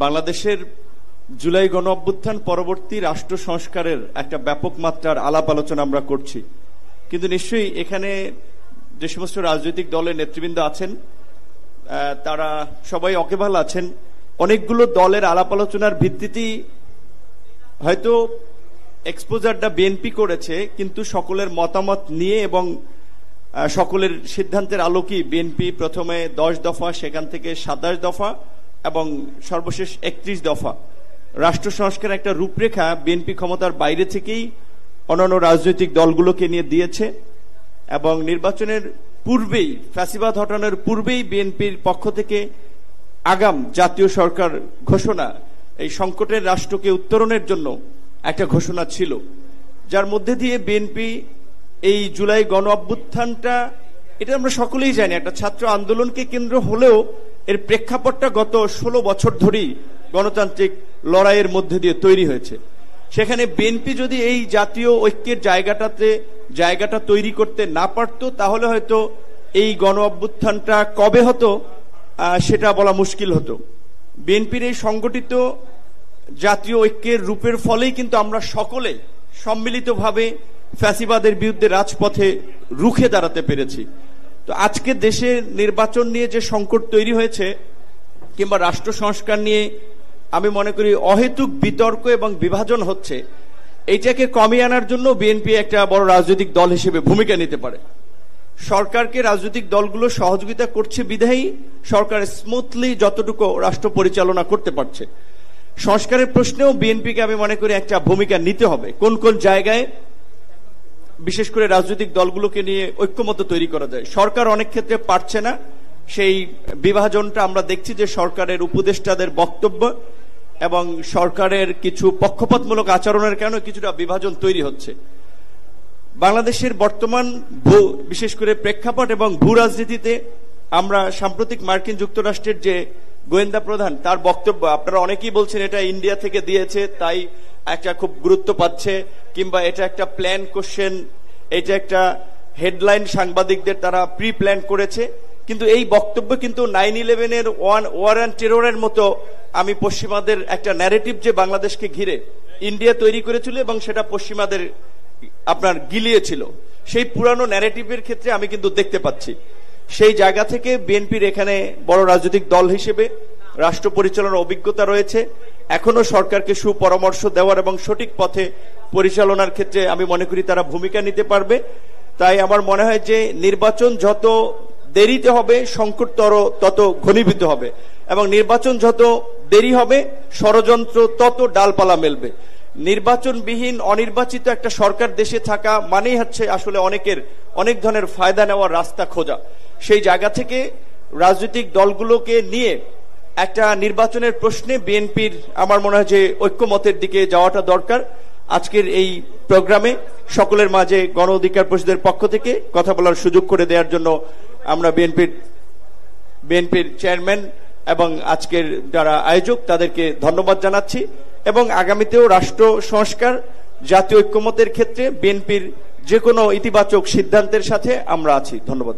বাংলাদেশের জুলাই গণ অভ্যুত্থান পরবর্তী রাষ্ট্র সংস্কারের একটা ব্যাপক মাত্রার আলাপ আলোচনা আমরা করছি, কিন্তু নিশ্চয়ই এখানে যে সমস্ত রাজনৈতিক দলের নেতৃবৃন্দ আছেন তারা সবাই অকেভাল আছেন। অনেকগুলো দলের আলাপ আলোচনার ভিত্তিতেই হয়তো এক্সপোজারটা বিএনপি করেছে, কিন্তু সকলের মতামত নিয়ে এবং সকলের সিদ্ধান্তের আলোকেই বিএনপি প্রথমে 10 দফা, সেখান থেকে 27 দফা এবং সর্বশেষ 31 দফা রাষ্ট্র সংস্কারের একটা রূপরেখা বিএনপি ক্ষমতার বাইরে থেকেই অন্যান্য রাজনৈতিক দলগুলোকে নিয়ে দিয়েছে। এবং নির্বাচনের পূর্বেই, ফ্যাসিবাদ হটানোর পূর্বেই বিএনপির পক্ষ থেকে আগাম জাতীয় সরকার ঘোষণা, এই সংকটের রাষ্ট্রকে উত্তরণের জন্য একটা ঘোষণা ছিল, যার মধ্যে দিয়ে বিএনপি এই জুলাই গণ অভ্যুত্থানটা, এটা আমরা সকলেই জানি, একটা ছাত্র আন্দোলনকে কেন্দ্র হলেও এর প্রেক্ষাপটটা গত 16 বছর ধরেই গণতান্ত্রিক লড়াইয়ের মধ্যে দিয়ে তৈরি হয়েছে। সেখানে বিএনপি যদি এই জাতীয় ঐক্যের জায়গাটা তৈরি করতে না পারত, তাহলে হয়তো এই গণ অভ্যুত্থানটা কবে হতো সেটা বলা মুশকিল হতো। বিএনপির এই সংগঠিত জাতীয় ঐক্যের রূপের ফলেই কিন্তু আমরা সকলে সম্মিলিতভাবে ফ্যাসিবাদের বিরুদ্ধে রাজপথে রুখে দাঁড়াতে পেরেছি। তো আজকে দেশে নির্বাচন নিয়ে যে সংকট তৈরি হয়েছে কিংবা রাষ্ট্র সংস্কার নিয়ে আমি মনে করি অহেতুক বিতর্ক এবং বিভাজন হচ্ছে, এইটাকে কমিয়ে আনার জন্য বিএনপি একটা বড় রাজনৈতিক দল হিসেবে ভূমিকা নিতে পারে। সরকারকে রাজনৈতিক দলগুলো সহযোগিতা করছে বিধায়ী সরকার স্মুথলি যতটুকু রাষ্ট্র পরিচালনা করতে পারছে। সংস্কারের প্রশ্নেও বিএনপিকে আমি মনে করি একটা ভূমিকা নিতে হবে। কোন কোন জায়গায় বিশেষ করে রাজনৈতিক দলগুলোকে নিয়ে ঐক্যমত্য তৈরি করা যায়। সরকার অনেক ক্ষেত্রে পারছে না, সেই বিভাজনটা আমরা দেখছি যে সরকারের উপদেষ্টাদের বক্তব্য এবং সরকারের কিছু পক্ষপাতমূলক আচরণের কারণে কিছুটা বিভাজন তৈরি হচ্ছে। বাংলাদেশের বর্তমান বিশেষ করে প্রেক্ষাপট এবং ভূ রাজনীতিতে আমরা সাম্প্রতিক মার্কিন যুক্তরাষ্ট্রের যে গোয়েন্দা প্রধান, তার বক্তব্য আপনারা অনেকেই বলছেন এটা ইন্ডিয়া থেকে দিয়েছে তাই একটা খুব গুরুত্ব পাচ্ছে, কিংবা এটা একটা প্ল্যান কোশ্চেন, এটা একটা হেডলাইন সাংবাদিকদের তারা প্রি প্ল্যান করেছে। কিন্তু এই বক্তব্য কিন্তু 9/11-এর ওয়ার অ্যান্ড টেররের মতো আমি পশ্চিমাদের একটা ন্যারেটিভ যে বাংলাদেশকে ঘিরে ইন্ডিয়া তৈরি করেছিল এবং সেটা পশ্চিমাদের আপনার গিলিয়েছিল, সেই পুরানো ন্যারেটিভের ক্ষেত্রে আমি কিন্তু দেখতে পাচ্ছি। সেই জায়গা থেকে বিএনপির এখানে বড় রাজনৈতিক দল হিসেবে রাষ্ট্র পরিচালনার অভিজ্ঞতা রয়েছে, এখনো সরকারকে সুপরামর্শ দেওয়ার এবং সঠিক পথে পরিচালনার ক্ষেত্রে আমি মনে করি তারা ভূমিকা নিতে পারবে। তাই আমার মনে হয় যে নির্বাচন যত দেরিতে হবে সংকট তত ঘনীভূত হবে, এবং নির্বাচন যত দেরি হবে ষড়যন্ত্র তত ডালপালা মেলবে। নির্বাচনবিহীন অনির্বাচিত একটা সরকার দেশে থাকা মানেই হচ্ছে আসলে অনেক ধরনের ফায়দা নেওয়ার রাস্তা খোঁজা। সেই জায়গা থেকে রাজনৈতিক দলগুলোকে নিয়ে একটা নির্বাচনের প্রশ্নে বিএনপির আমার মনে হয় যে ঐক্যমতের দিকে যাওয়াটা দরকার। আজকের এই প্রোগ্রামে সকলের মাঝে গণ অধিকার পরিষদের পক্ষ থেকে কথা বলার সুযোগ করে দেওয়ার জন্য আমরা বিএনপির চেয়ারম্যান এবং আজকের যারা আয়োজক তাদেরকে ধন্যবাদ জানাচ্ছি, এবং আগামীতেও রাষ্ট্র সংস্কার জাতীয় ঐক্যমতের ক্ষেত্রে বিএনপির যে কোনো ইতিবাচক সিদ্ধান্তের সাথে আমরা আছি। ধন্যবাদ।